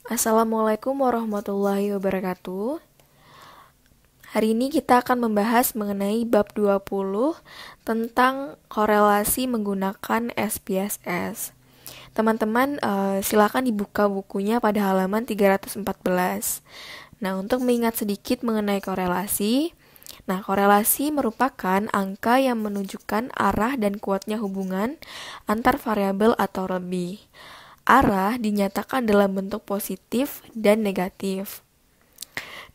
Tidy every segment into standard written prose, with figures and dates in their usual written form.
Assalamualaikum warahmatullahi wabarakatuh. Hari ini kita akan membahas mengenai bab 20 tentang korelasi menggunakan SPSS. Teman-teman, silakan dibuka bukunya pada halaman 314. Nah, untuk mengingat sedikit mengenai korelasi, korelasi merupakan angka yang menunjukkan arah dan kuatnya hubungan antar variabel atau lebih. Arah dinyatakan dalam bentuk positif dan negatif.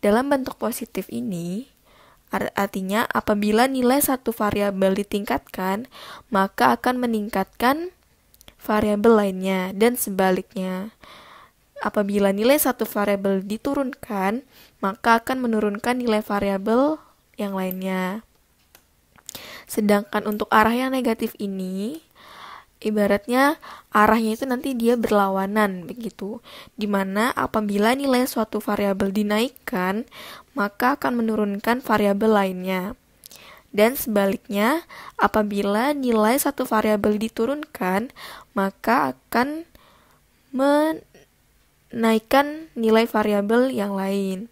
Dalam bentuk positif ini, artinya apabila nilai satu variabel ditingkatkan, maka akan meningkatkan variabel lainnya, dan sebaliknya. Apabila nilai satu variabel diturunkan, maka akan menurunkan nilai variabel yang lainnya. Sedangkan untuk arah yang negatif ini, ibaratnya arahnya itu nanti dia berlawanan begitu, dimana apabila nilai suatu variabel dinaikkan maka akan menurunkan variabel lainnya, dan sebaliknya apabila nilai satu variabel diturunkan maka akan menaikkan nilai variabel yang lain.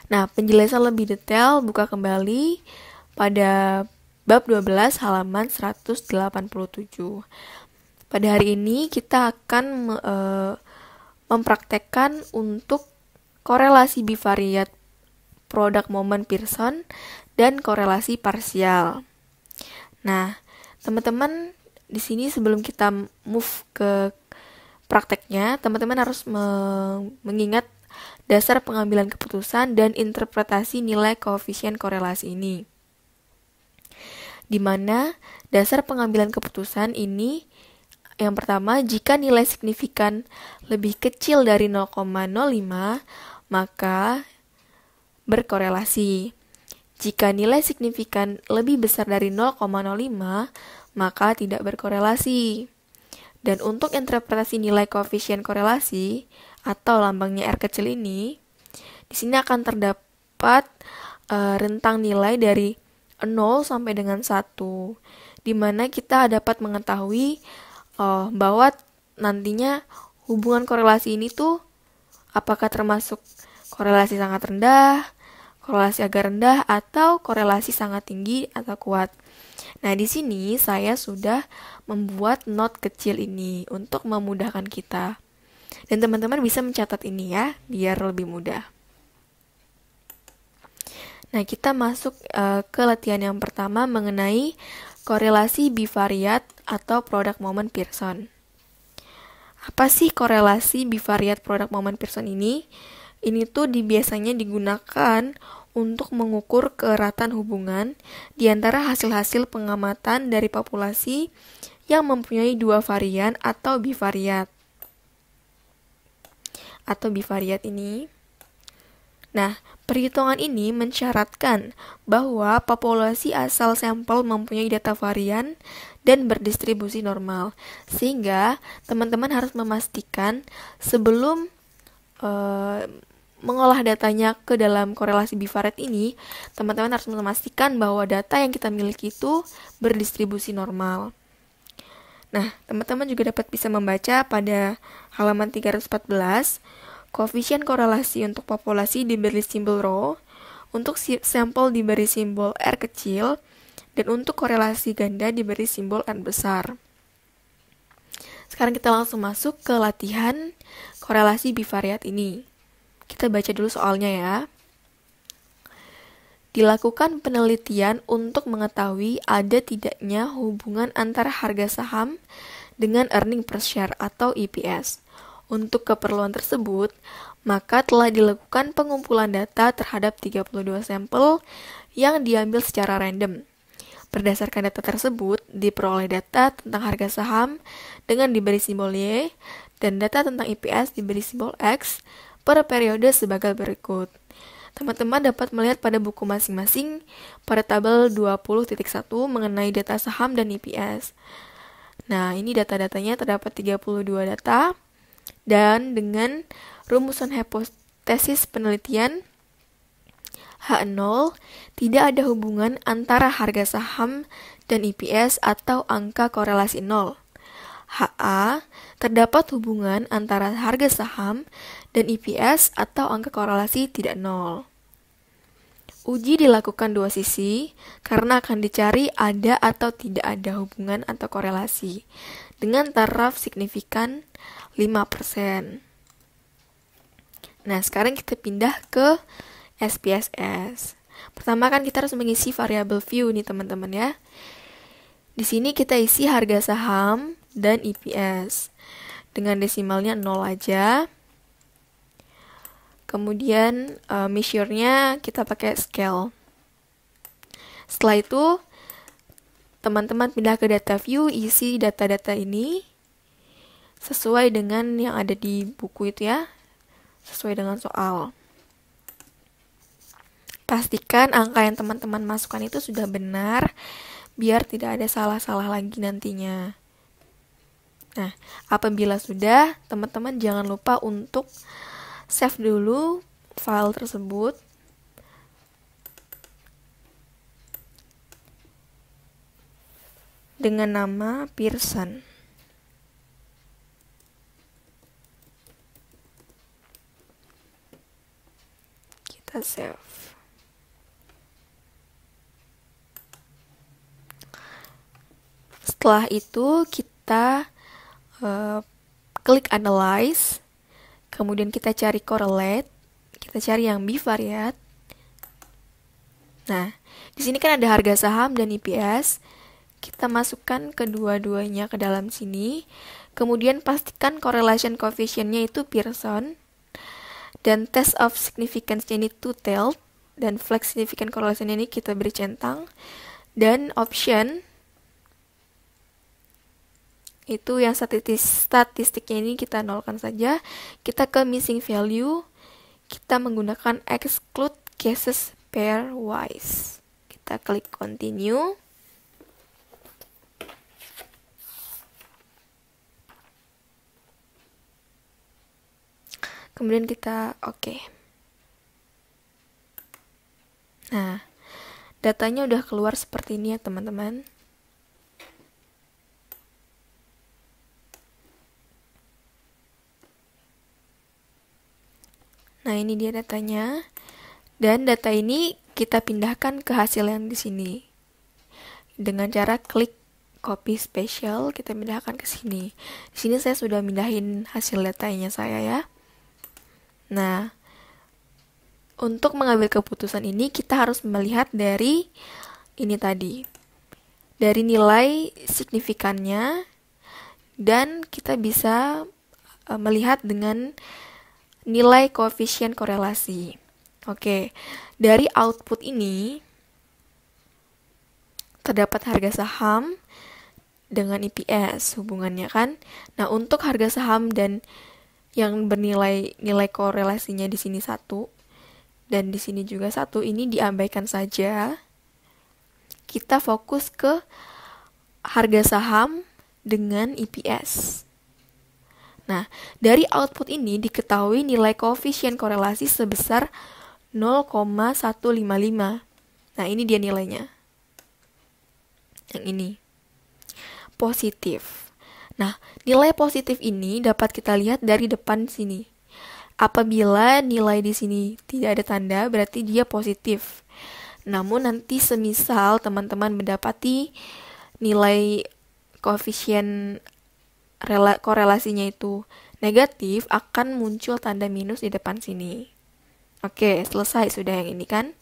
Nah, penjelasan lebih detail buka kembali pada bab 12 halaman 187. Pada hari ini kita akan mempraktekkan untuk korelasi bivariat produk momen Pearson dan korelasi parsial. Nah, teman-teman di sini sebelum kita move ke prakteknya, teman-teman harus mengingat dasar pengambilan keputusan dan interpretasi nilai koefisien korelasi ini. Di mana dasar pengambilan keputusan ini yang pertama, jika nilai signifikan lebih kecil dari 0,05 maka berkorelasi. Jika nilai signifikan lebih besar dari 0,05 maka tidak berkorelasi. Dan untuk interpretasi nilai koefisien korelasi atau lambangnya R kecil ini, di sini akan terdapat rentang nilai dari 0 sampai dengan 1, di mana kita dapat mengetahui bahwa nantinya hubungan korelasi ini tuh apakah termasuk korelasi sangat rendah, korelasi agak rendah, atau korelasi sangat tinggi atau kuat. Nah, di sini saya sudah membuat not kecil ini untuk memudahkan kita. Dan teman-teman bisa mencatat ini ya, biar lebih mudah. Nah, kita masuk ke latihan yang pertama mengenai korelasi bivariat atau produk momen Pearson. Apa sih korelasi bivariat produk momen Pearson ini? Ini tuh biasanya digunakan untuk mengukur keratan hubungan di antara hasil-hasil pengamatan dari populasi yang mempunyai dua varian atau bivariat. Ini. Nah, perhitungan ini mensyaratkan bahwa populasi asal sampel mempunyai data varian dan berdistribusi normal. Sehingga teman-teman harus memastikan sebelum mengolah datanya ke dalam korelasi bivariat ini, teman-teman harus memastikan bahwa data yang kita miliki itu berdistribusi normal. Nah, teman-teman juga dapat bisa membaca pada halaman 314, koefisien korelasi untuk populasi diberi simbol rho, untuk sampel diberi simbol R kecil, dan untuk korelasi ganda diberi simbol N besar. Sekarang kita langsung masuk ke latihan korelasi bivariat ini. Kita baca dulu soalnya ya. Dilakukan penelitian untuk mengetahui ada tidaknya hubungan antara harga saham dengan earning per share atau EPS. Untuk keperluan tersebut, maka telah dilakukan pengumpulan data terhadap 32 sampel yang diambil secara random. Berdasarkan data tersebut, diperoleh data tentang harga saham dengan diberi simbol Y dan data tentang EPS diberi simbol X per periode sebagai berikut. Teman-teman dapat melihat pada buku masing-masing pada tabel 20.1 mengenai data saham dan EPS. Nah, ini data-datanya terdapat 32 data. Dan dengan rumusan hipotesis penelitian H0, tidak ada hubungan antara harga saham dan EPS atau angka korelasi 0. HA, terdapat hubungan antara harga saham dan EPS atau angka korelasi tidak nol. Uji dilakukan dua sisi karena akan dicari ada atau tidak ada hubungan atau korelasi dengan taraf signifikan 5%. Nah, sekarang kita pindah ke SPSS. Pertama kan kita harus mengisi variabel view nih teman-teman ya. Di sini kita isi harga saham dan EPS. Dengan desimalnya 0 aja. Kemudian measure-nya kita pakai scale. Setelah itu teman-teman pindah ke data view, isi data-data ini sesuai dengan yang ada di buku itu ya. Sesuai dengan soal. Pastikan angka yang teman-teman masukkan itu sudah benar, biar tidak ada salah-salah lagi nantinya. Nah, apabila sudah, teman-teman jangan lupa untuk save dulu file tersebut. Dengan nama Pearson. Kita save. Setelah itu kita klik analyze, kemudian kita cari correlate, kita cari yang bivariate. Nah, di sini kan ada harga saham dan EPS. Kita masukkan kedua-duanya ke dalam sini. Kemudian pastikan correlation coefficient-nya itu Pearson. Dan test of significance-nya ini two-tailed. Dan flex significant correlation ini kita beri centang. Dan option itu yang statistiknya ini kita nolkan saja. Kita ke missing value, kita menggunakan exclude cases pairwise. Kita klik continue. Kemudian kita oke. Nah, datanya udah keluar seperti ini ya teman-teman. Nah, ini dia datanya. Dan data ini kita pindahkan ke hasil yang di sini. Dengan cara klik copy spatial, kita pindahkan ke sini. Di sini saya sudah pindahin hasil datanya saya ya. Nah, untuk mengambil keputusan ini kita harus melihat dari ini tadi. Dari nilai signifikannya, dan kita bisa melihat dengan nilai koefisien korelasi. Oke, dari output ini terdapat harga saham dengan EPS hubungannya kan. Nah, untuk harga saham dan yang bernilai nilai korelasinya di sini 1 dan di sini juga 1, ini diabaikan saja. Kita fokus ke harga saham dengan EPS. Nah, dari output ini diketahui nilai koefisien korelasi sebesar 0,155. Nah, ini dia nilainya. Yang ini. Positif. Nah, nilai positif ini dapat kita lihat dari depan sini. Apabila nilai di sini tidak ada tanda, berarti dia positif. Namun nanti semisal teman-teman mendapati nilai koefisien korelasinya itu negatif, akan muncul tanda minus di depan sini. Oke, selesai sudah yang ini kan.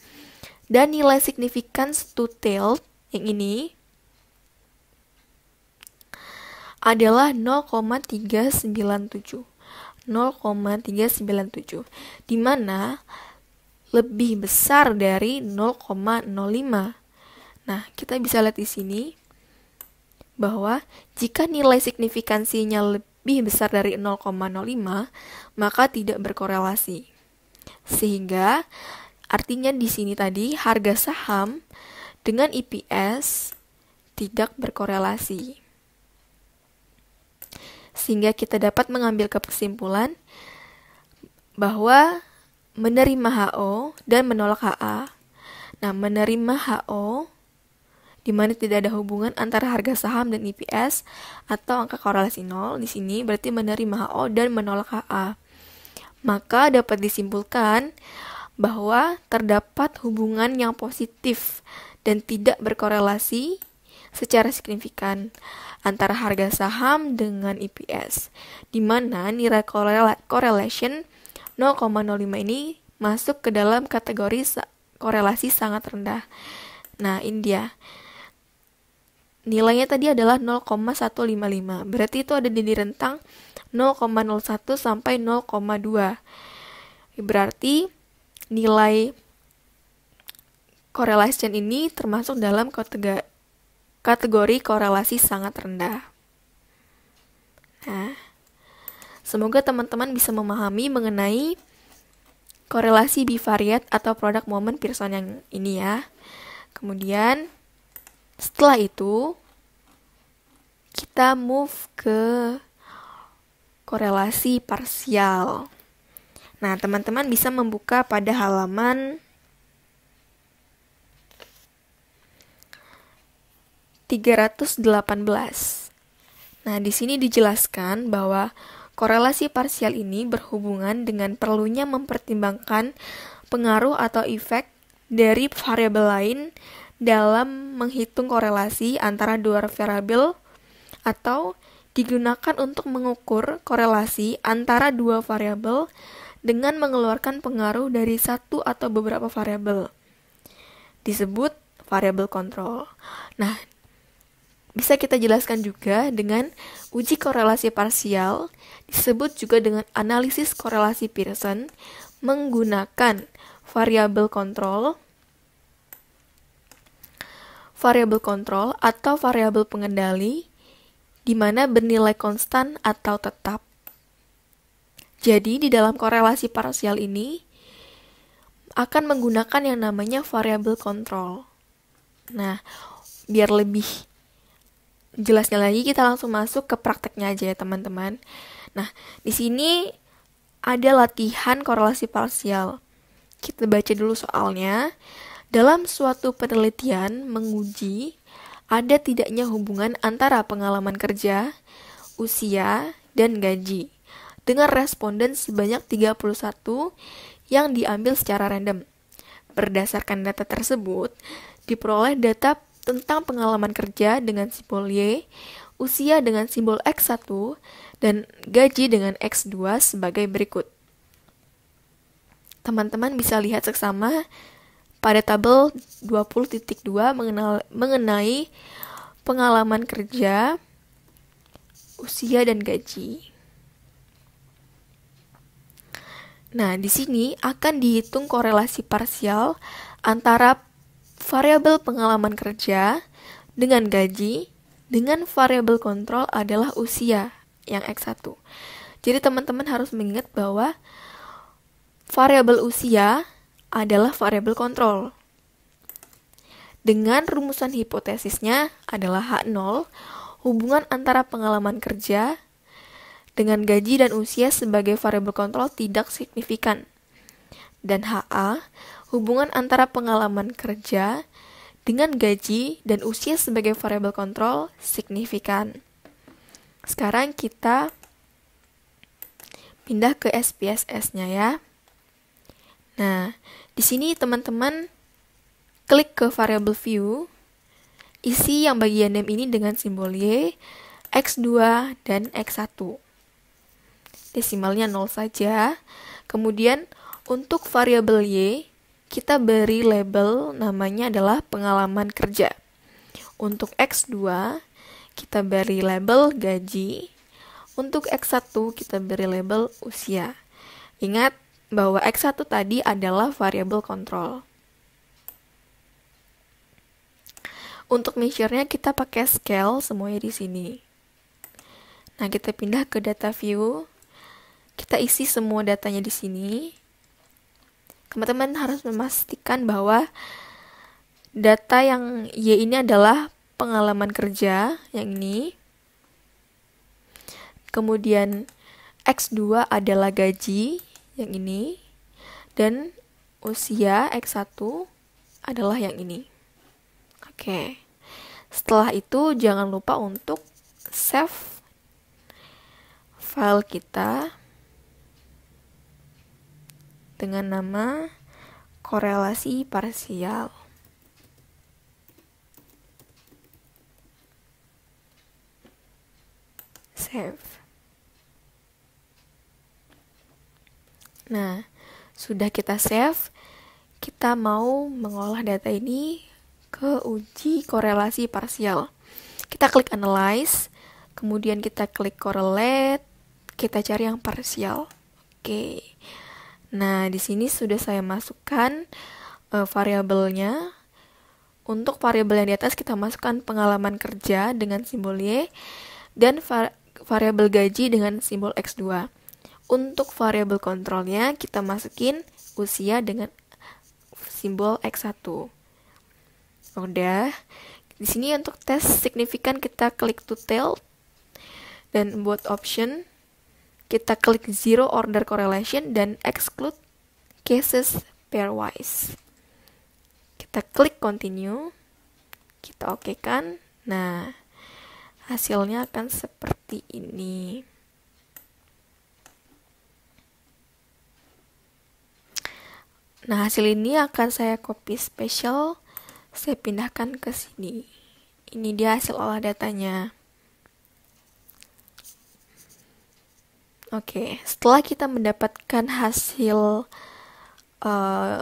Dan nilai significance two-tailed yang ini adalah 0,397. 0,397, di mana lebih besar dari 0,05. Nah, kita bisa lihat di sini bahwa jika nilai signifikansinya lebih besar dari 0,05, maka tidak berkorelasi. Sehingga artinya di sini tadi harga saham dengan EPS tidak berkorelasi. Sehingga kita dapat mengambil kesimpulan bahwa menerima HO dan menolak HA. Nah, menerima HO di mana tidak ada hubungan antara harga saham dan EPS atau angka korelasi 0 di sini berarti menerima HO dan menolak HA. Maka dapat disimpulkan bahwa terdapat hubungan yang positif dan tidak berkorelasi secara signifikan antara harga saham dengan EPS, di mana nilai correlation 0,05 ini masuk ke dalam kategori korelasi sangat rendah. Nah, ini dia. Nilainya tadi adalah 0,155. Berarti itu ada di rentang 0,01 sampai 0,2. Berarti nilai correlation ini termasuk dalam kategori korelasi sangat rendah. Nah, semoga teman-teman bisa memahami mengenai korelasi bivariate atau product moment Pearson yang ini ya. Kemudian setelah itu kita move ke korelasi parsial. Nah, teman-teman bisa membuka pada halaman 318. Nah, di sini dijelaskan bahwa korelasi parsial ini berhubungan dengan perlunya mempertimbangkan pengaruh atau efek dari variabel lain dalam menghitung korelasi antara dua variabel atau digunakan untuk mengukur korelasi antara dua variabel dengan mengeluarkan pengaruh dari satu atau beberapa variabel. Disebut variabel kontrol. Nah, bisa kita jelaskan juga dengan uji korelasi parsial, disebut juga dengan analisis korelasi Pearson menggunakan variabel kontrol atau variabel pengendali di mana bernilai konstan atau tetap. Jadi di dalam korelasi parsial ini akan menggunakan yang namanya variabel kontrol. Nah, biar lebih jelasnya lagi kita langsung masuk ke prakteknya aja ya teman-teman. Nah, di sini ada latihan korelasi parsial. Kita baca dulu soalnya. Dalam suatu penelitian menguji ada tidaknya hubungan antara pengalaman kerja, usia, dan gaji dengan responden sebanyak 31 yang diambil secara random. Berdasarkan data tersebut, diperoleh data tentang pengalaman kerja dengan simbol Y, usia dengan simbol X1, dan gaji dengan X2 sebagai berikut. Teman-teman bisa lihat seksama pada tabel 20.2 mengenai pengalaman kerja, usia, dan gaji. Nah, di sini akan dihitung korelasi parsial antara variabel pengalaman kerja dengan gaji dengan variabel kontrol adalah usia yang X1. Jadi teman-teman harus mengingat bahwa variabel usia adalah variabel kontrol. Dengan rumusan hipotesisnya adalah H0, hubungan antara pengalaman kerja dengan gaji dan usia sebagai variabel kontrol tidak signifikan. Dan HA, hubungan antara pengalaman kerja dengan gaji dan usia sebagai variabel kontrol signifikan. Sekarang kita pindah ke SPSS-nya ya. Nah, di sini teman-teman klik ke variable view, isi yang bagian name ini dengan simbol Y, X2, dan X1. Desimalnya 0 saja. Kemudian untuk variabel Y, kita beri label namanya adalah pengalaman kerja. Untuk X2, kita beri label gaji. Untuk X1, kita beri label usia. Ingat bahwa X1 tadi adalah variabel kontrol. Untuk measure-nya kita pakai scale semuanya di sini. Nah, kita pindah ke data view. Kita isi semua datanya di sini. Teman-teman harus memastikan bahwa data yang Y ini adalah pengalaman kerja yang ini. Kemudian X2 adalah gaji yang ini, dan usia X1 adalah yang ini. Oke. Setelah itu jangan lupa untuk save file kita dengan nama korelasi parsial. Save. Nah, sudah kita save, kita mau mengolah data ini ke uji korelasi parsial. Kita klik analyze, kemudian kita klik correlate, kita cari yang parsial. Oke. Nah, di sini sudah saya masukkan variabelnya. Untuk variabel yang di atas kita masukkan pengalaman kerja dengan simbol Y dan variabel gaji dengan simbol X2. Untuk variabel kontrolnya kita masukin usia dengan simbol X1. Udah. Di sini untuk tes signifikan kita klik to tail dan buat option kita klik zero order correlation dan exclude cases pairwise. Kita klik continue, kita okekan. Nah, hasilnya akan seperti ini. Nah, hasil ini akan saya copy spesial, saya pindahkan ke sini. Ini dia hasil olah datanya. Oke, setelah kita mendapatkan hasil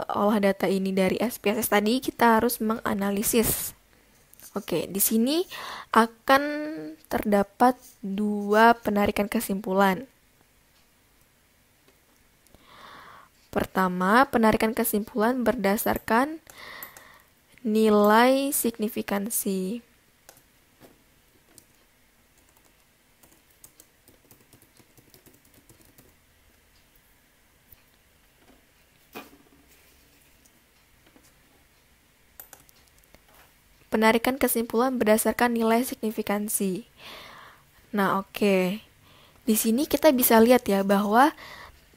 olah data ini dari SPSS tadi, kita harus menganalisis. Oke, di sini akan terdapat 2 penarikan kesimpulan. Pertama, penarikan kesimpulan berdasarkan nilai signifikansi. Penarikan kesimpulan berdasarkan nilai signifikansi. Nah, oke. Di sini kita bisa lihat ya bahwa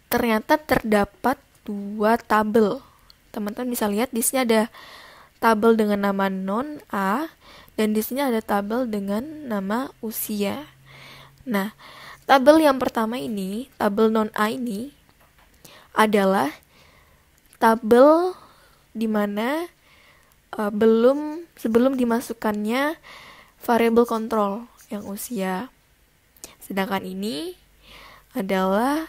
ternyata terdapat 2 tabel. Teman-teman bisa lihat di sini ada tabel dengan nama non A dan di sini ada tabel dengan nama usia. Nah, tabel yang pertama ini, tabel non A ini adalah tabel di mana sebelum dimasukkannya variabel kontrol yang usia. Sedangkan ini adalah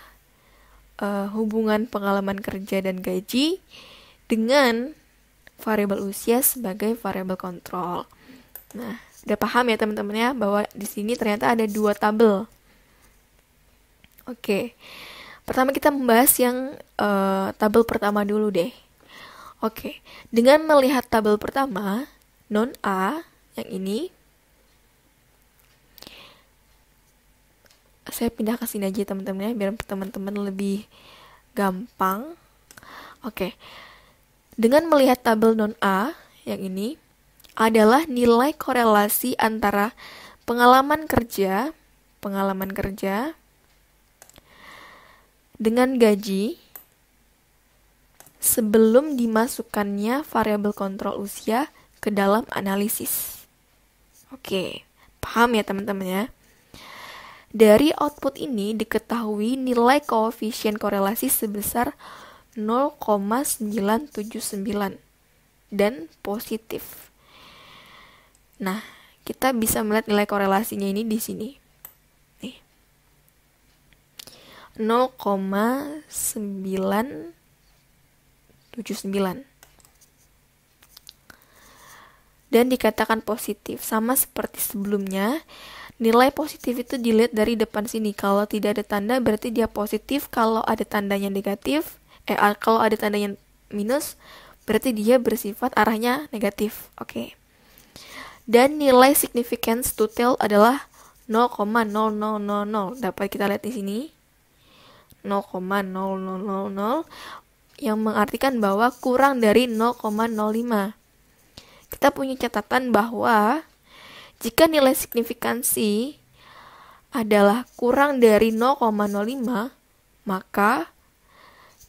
hubungan pengalaman kerja dan gaji dengan variabel usia sebagai variabel kontrol. Nah, udah paham ya teman-teman ya bahwa di sini ternyata ada 2 tabel. Oke. Pertama kita membahas yang tabel pertama dulu deh. Oke, dengan melihat tabel pertama, non A, yang ini, saya pindah ke sini aja teman-teman ya, biar teman-teman lebih gampang. Oke, dengan melihat tabel non A, yang ini, adalah nilai korelasi antara pengalaman kerja dengan gaji, sebelum dimasukkannya variabel kontrol usia ke dalam analisis. Oke, paham ya teman-teman ya? Dari output ini diketahui nilai koefisien korelasi sebesar 0,979 dan positif. Nah, kita bisa melihat nilai korelasinya ini di sini. Nih. 0,979. Dan dikatakan positif. Sama seperti sebelumnya, nilai positif itu dilihat dari depan sini. Kalau tidak ada tanda berarti dia positif. Kalau ada tandanya negatif, kalau ada tandanya minus, berarti dia bersifat arahnya negatif. Oke. Dan nilai significance to tail adalah 0,0000. Dapat kita lihat di sini. 0,0000 yang mengartikan bahwa kurang dari 0,05. Kita punya catatan bahwa jika nilai signifikansi adalah kurang dari 0,05, maka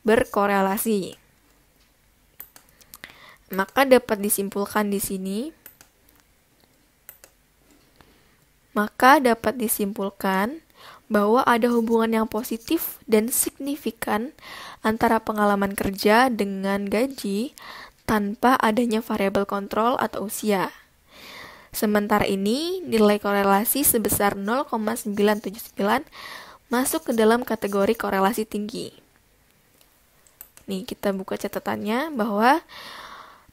berkorelasi. Maka dapat disimpulkan di sini Maka dapat disimpulkan bahwa ada hubungan yang positif dan signifikan antara pengalaman kerja dengan gaji tanpa adanya variabel kontrol atau usia. Sementara ini, nilai korelasi sebesar 0,979 masuk ke dalam kategori korelasi tinggi. Nih, kita buka catatannya bahwa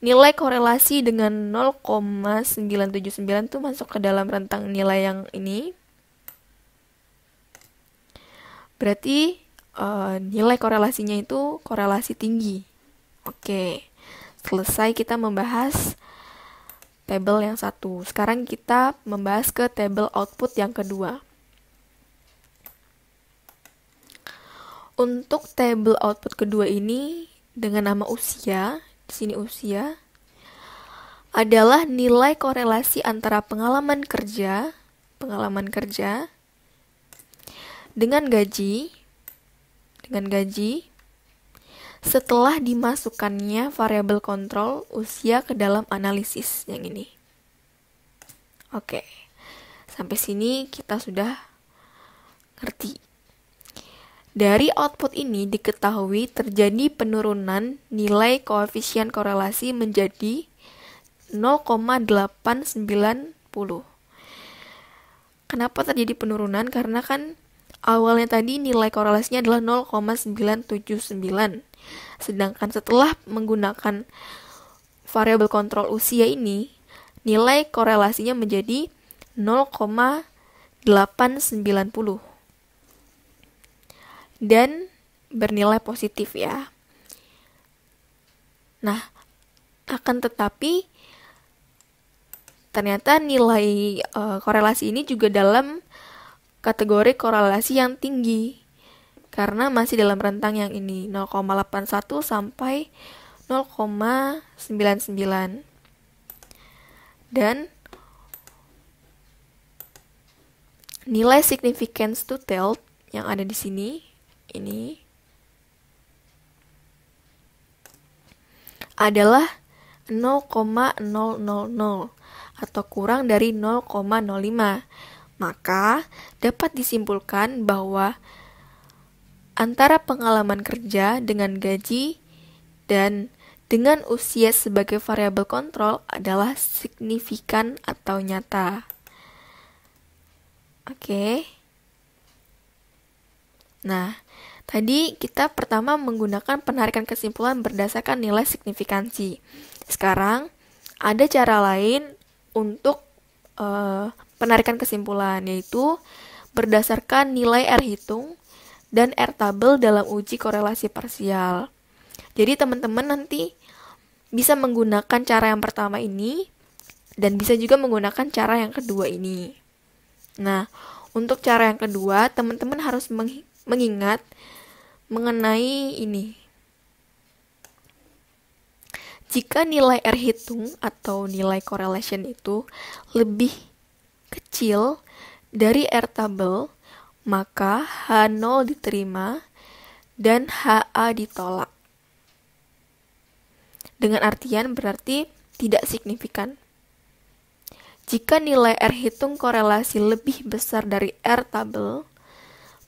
nilai korelasi dengan 0,979 itu masuk ke dalam rentang nilai yang ini. Berarti nilai korelasinya itu korelasi tinggi. Oke, selesai kita membahas tabel yang satu. Sekarang kita membahas ke tabel output yang kedua. Untuk tabel output kedua ini dengan nama usia, di sini usia adalah nilai korelasi antara pengalaman kerja dengan gaji setelah dimasukkannya variabel kontrol usia ke dalam analisis yang ini. Oke, sampai sini kita sudah ngerti. Dari output ini diketahui terjadi penurunan nilai koefisien korelasi menjadi 0,890. Kenapa terjadi penurunan? Karena kan awalnya tadi nilai korelasinya adalah 0,979. Sedangkan setelah menggunakan variabel kontrol usia ini, nilai korelasinya menjadi 0,890. Dan bernilai positif ya. Nah, akan tetapi ternyata nilai korelasi ini juga dalam kategori korelasi yang tinggi karena masih dalam rentang yang ini 0,81 sampai 0,99. Dan nilai significance to tilt yang ada di sini ini adalah 0,000 atau kurang dari 0,05. Maka dapat disimpulkan bahwa antara pengalaman kerja dengan gaji dan dengan usia sebagai variabel kontrol adalah signifikan atau nyata. Oke. Nah, tadi kita pertama menggunakan penarikan kesimpulan berdasarkan nilai signifikansi. Sekarang ada cara lain untuk penarikan kesimpulan, yaitu berdasarkan nilai R hitung dan R tabel dalam uji korelasi parsial. Jadi teman-teman nanti bisa menggunakan cara yang pertama ini dan bisa juga menggunakan cara yang kedua ini. Nah, untuk cara yang kedua, teman-teman harus mengingat mengenai ini. Jika nilai R hitung atau nilai correlation itu lebih kecil dari R tabel, maka H0 diterima dan HA ditolak. Dengan artian berarti tidak signifikan. Jika nilai R hitung korelasi lebih besar dari R tabel,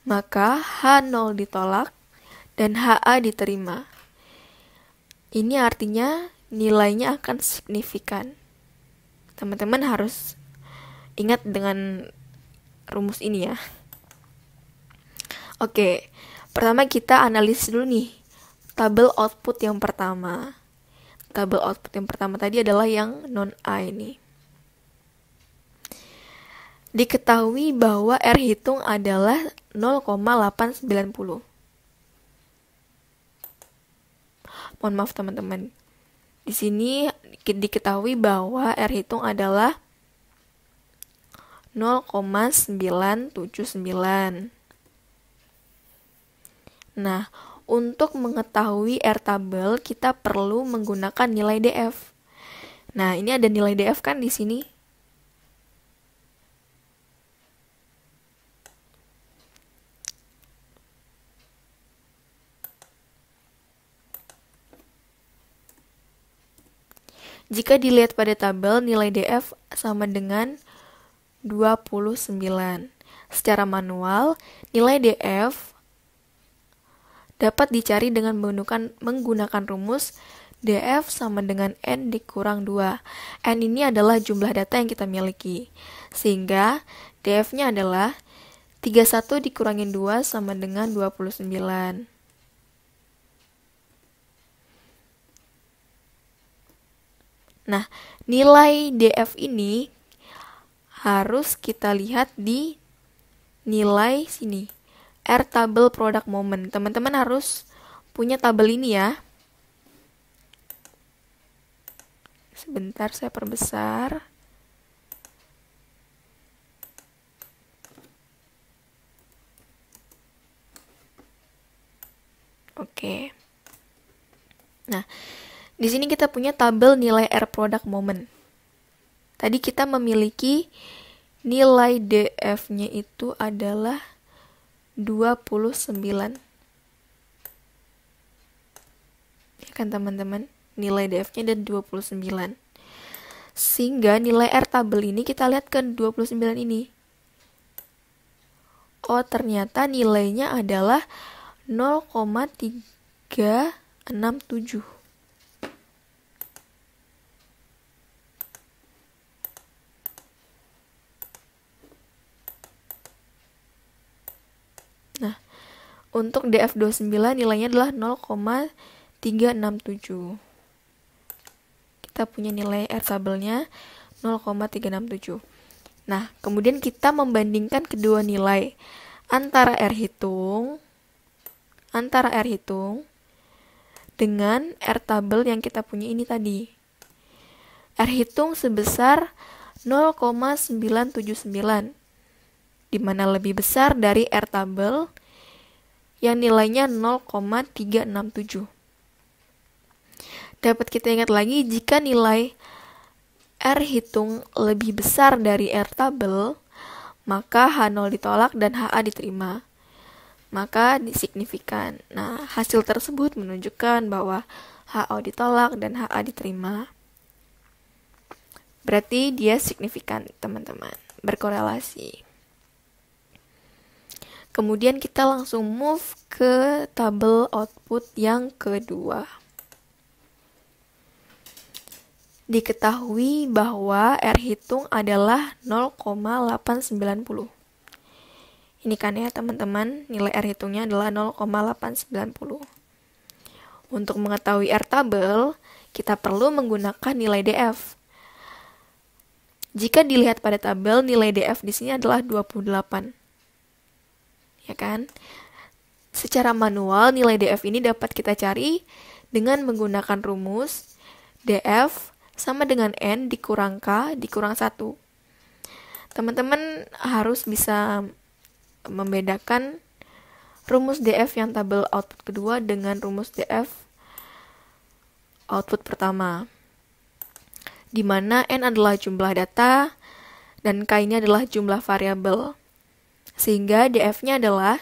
maka H0 ditolak dan HA diterima. Ini artinya nilainya akan signifikan. Teman-teman harus ingat dengan rumus ini ya. Oke, pertama kita analisis dulu nih tabel output yang pertama. Tabel output yang pertama tadi adalah yang non-A ini. Diketahui bahwa R hitung adalah 0,890. Mohon maaf teman-teman. Di sini diketahui bahwa R hitung adalah 0,979. Nah, untuk mengetahui R tabel kita perlu menggunakan nilai DF. Nah, ini ada nilai DF kan di sini. Jika dilihat pada tabel, nilai DF sama dengan 29. Secara manual, nilai DF dapat dicari dengan menggunakan rumus DF sama dengan N dikurang 2. N ini adalah jumlah data yang kita miliki. Sehingga DF-nya adalah 31 dikurangin 2 sama dengan 29. Nah, nilai DF ini harus kita lihat di nilai sini. R tabel product moment. Teman-teman harus punya tabel ini ya. Sebentar saya perbesar. Oke. Nah, di sini kita punya tabel nilai R product moment. Tadi kita memiliki nilai DF-nya itu adalah 29. Ya kan teman-teman? Nilai DF-nya ada 29. Sehingga nilai R tabel ini kita lihat ke 29 ini. Oh, ternyata nilainya adalah 0,367. Nah, untuk DF29 nilainya adalah 0,367. Kita punya nilai R tabelnya 0,367. Nah, kemudian kita membandingkan kedua nilai antara R hitung dengan R tabel yang kita punya ini tadi. R hitung sebesar 0,979, di mana lebih besar dari R tabel yang nilainya 0,367. Dapat kita ingat lagi, jika nilai R hitung lebih besar dari R tabel, maka H0 ditolak dan HA diterima. Maka signifikan. Nah, hasil tersebut menunjukkan bahwa HO ditolak dan HA diterima. Berarti dia signifikan, teman-teman. Berkorelasi. Kemudian kita langsung move ke tabel output yang kedua. Diketahui bahwa R hitung adalah 0,890. Ini kan ya teman-teman, nilai R hitungnya adalah 0,890. Untuk mengetahui R tabel, kita perlu menggunakan nilai DF. Jika dilihat pada tabel, nilai DF di sini adalah 28. Ya kan? Secara manual, nilai DF ini dapat kita cari dengan menggunakan rumus DF sama dengan N dikurang K dikurang 1. Teman-teman harus bisa membedakan rumus DF yang tabel output kedua dengan rumus DF output pertama, di mana N adalah jumlah data dan K-nya adalah jumlah variabel. Sehingga DF-nya adalah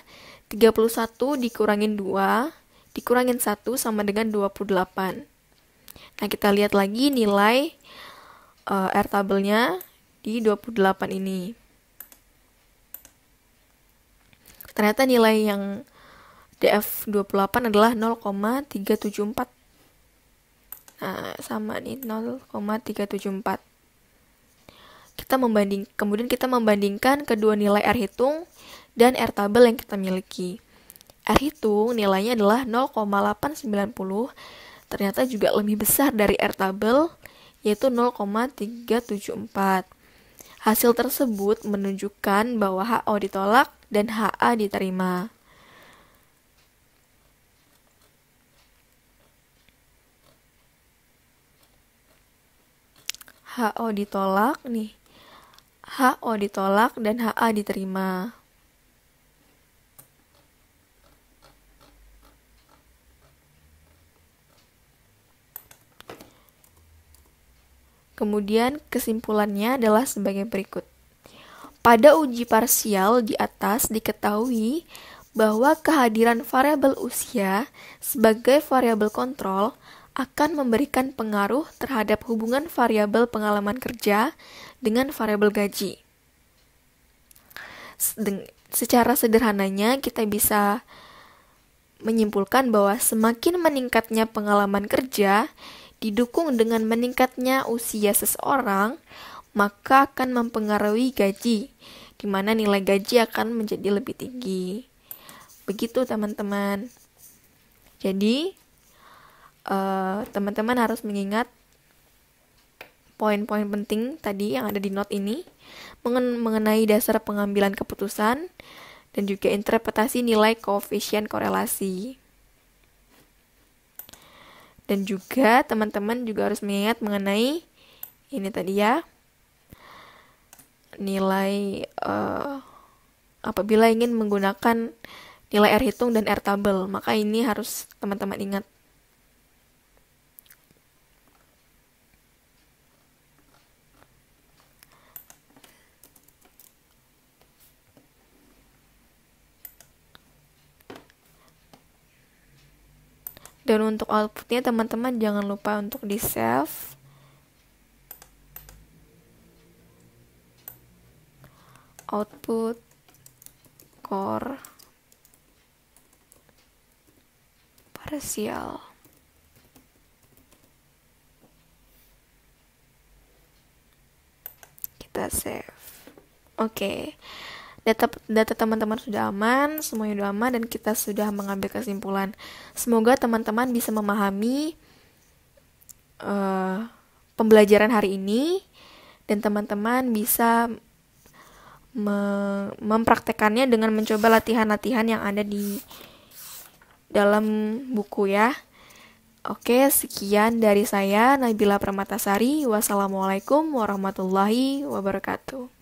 31 dikurangin 2 dikurangin 1 sama dengan 28. Nah, kita lihat lagi nilai R tabelnya di 28 ini. Ternyata nilai yang DF28 adalah 0,374. Nah, sama nih 0,374. Kemudian kita membandingkan kedua nilai R hitung dan R tabel yang kita miliki. R hitung nilainya adalah 0,890. Ternyata juga lebih besar dari R tabel, yaitu 0,374. Hasil tersebut menunjukkan bahwa HO ditolak dan HA diterima. HO ditolak nih. HO ditolak dan HA diterima. Kemudian kesimpulannya adalah sebagai berikut. Pada uji parsial di atas diketahui bahwa kehadiran variabel usia sebagai variabel kontrol akan memberikan pengaruh terhadap hubungan variabel pengalaman kerja dengan variabel gaji. Secara sederhananya kita bisa menyimpulkan bahwa semakin meningkatnya pengalaman kerja didukung dengan meningkatnya usia seseorang, maka akan mempengaruhi gaji, di mana nilai gaji akan menjadi lebih tinggi. Begitu teman-teman. Jadi teman-teman harus mengingat poin-poin penting tadi yang ada di note ini mengenai dasar pengambilan keputusan dan juga interpretasi nilai koefisien korelasi. Dan juga teman-teman juga harus mengingat mengenai ini tadi ya, nilai apabila ingin menggunakan nilai R hitung dan R tabel, maka ini harus teman-teman ingat. Dan untuk outputnya teman-teman jangan lupa untuk di save. Output core parsial. Kita save. Oke. Data teman-teman sudah aman, semuanya sudah aman, dan kita sudah mengambil kesimpulan. Semoga teman-teman bisa memahami pembelajaran hari ini, dan teman-teman bisa mempraktekannya dengan mencoba latihan-latihan yang ada di dalam buku ya. Oke, sekian dari saya, Nabila Permatasari. Wassalamualaikum warahmatullahi wabarakatuh.